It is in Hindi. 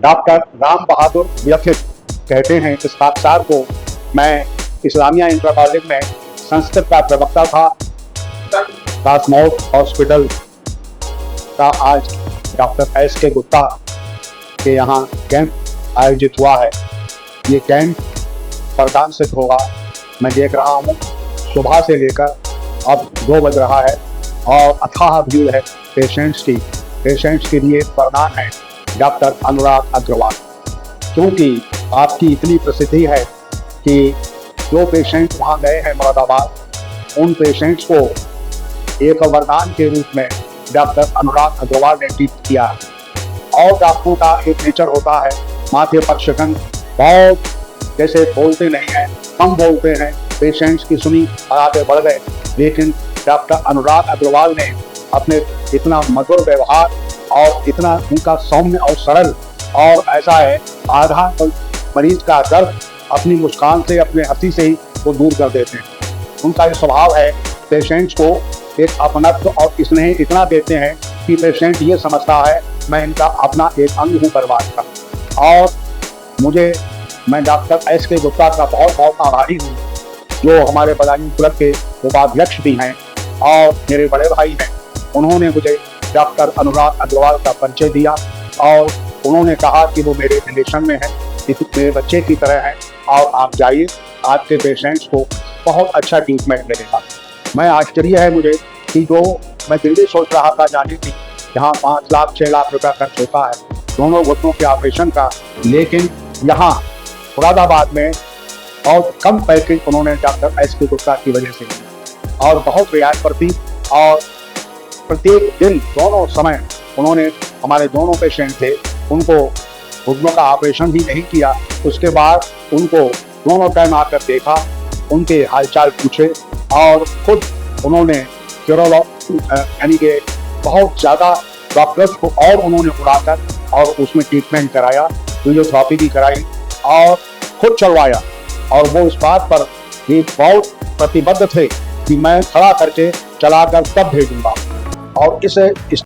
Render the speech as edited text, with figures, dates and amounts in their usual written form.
डॉक्टर राम बहादुर व्यथित कहते हैं। इस साक्षात को मैं इस्लामिया इंटर कॉलेज में संस्कृत का प्रवक्ता था। कासमौत हॉस्पिटल का आज डॉक्टर एस.के. गुप्ता के यहाँ कैंप आयोजित हुआ है। ये कैंप वरदान सिद्ध होगा। मैं देख रहा हूँ सुबह से लेकर अब 2 बज रहा है और अथाह भीड़ है पेशेंट्स के लिए वरदान है डॉक्टर अनुराग अग्रवाल, क्योंकि आपकी इतनी प्रसिद्धि है कि जो पेशेंट वहाँ गए हैं मुरादाबाद, उन पेशेंट्स को एक वरदान के रूप में डॉक्टर अनुराग अग्रवाल ने ट्रीट किया। और डॉक्टरों का एक नेचर होता है, माथे पर शिकन, बहुत जैसे बोलते नहीं हैं, कम बोलते हैं, पेशेंट्स की सुनी और आगे बढ़ गए। लेकिन डॉक्टर अनुराग अग्रवाल ने अपने इतना मधुर व्यवहार और इतना उनका सौम्य और सरल, और ऐसा है आधा मरीज का दर्द अपनी मुस्कान से, अपने हंसी से ही वो दूर कर देते हैं। उनका ये स्वभाव है, पेशेंट्स को एक अपनत्व और स्नेह इतना देते हैं कि पेशेंट ये समझता है मैं इनका अपना एक अंग हूँ परिवार का। और मैं डॉक्टर एस.के. गुप्ता का बहुत बहुत आभारी हूँ, जो हमारे बदायूं क्लब के उपाध्यक्ष भी हैं और मेरे बड़े भाई हैं। उन्होंने मुझे डॉक्टर अनुराग अग्रवाल का परिचय दिया और उन्होंने कहा कि वो मेरे रिलेशन में है, मेरे बच्चे की तरह है, और आप जाइए, आपके पेशेंट्स को बहुत अच्छा ट्रीटमेंट मिलेगा। मैं आश्चर्य है मुझे कि जो मैं दिल्ली सोच रहा था जाने की, यहाँ 5 लाख 6 लाख रुपया खर्च होता है दोनों घुटनों के ऑपरेशन का, लेकिन यहाँ मुरादाबाद में बहुत कम पैकेज उन्होंने डॉक्टर एस.के. गुप्ता की वजह से दिया और बहुत रियायत पर थी। और प्रत्येक दिन दोनों समय उन्होंने, हमारे दोनों पेशेंट थे, उनको घुटनों का ऑपरेशन भी नहीं किया। उसके बाद उनको दोनों टाइम आकर देखा, उनके हालचाल पूछे और खुद उन्होंने यानी कि बहुत ज़्यादा डॉक्टर्स को और उन्होंने उड़ाकर और उसमें ट्रीटमेंट कराया, फिजियोथेरेपी भी कराई और खुद चलवाया। और वो इस बात पर भी बहुत प्रतिबद्ध थे कि मैं खड़ा करके चलाकर तब भेजूंगा। और इस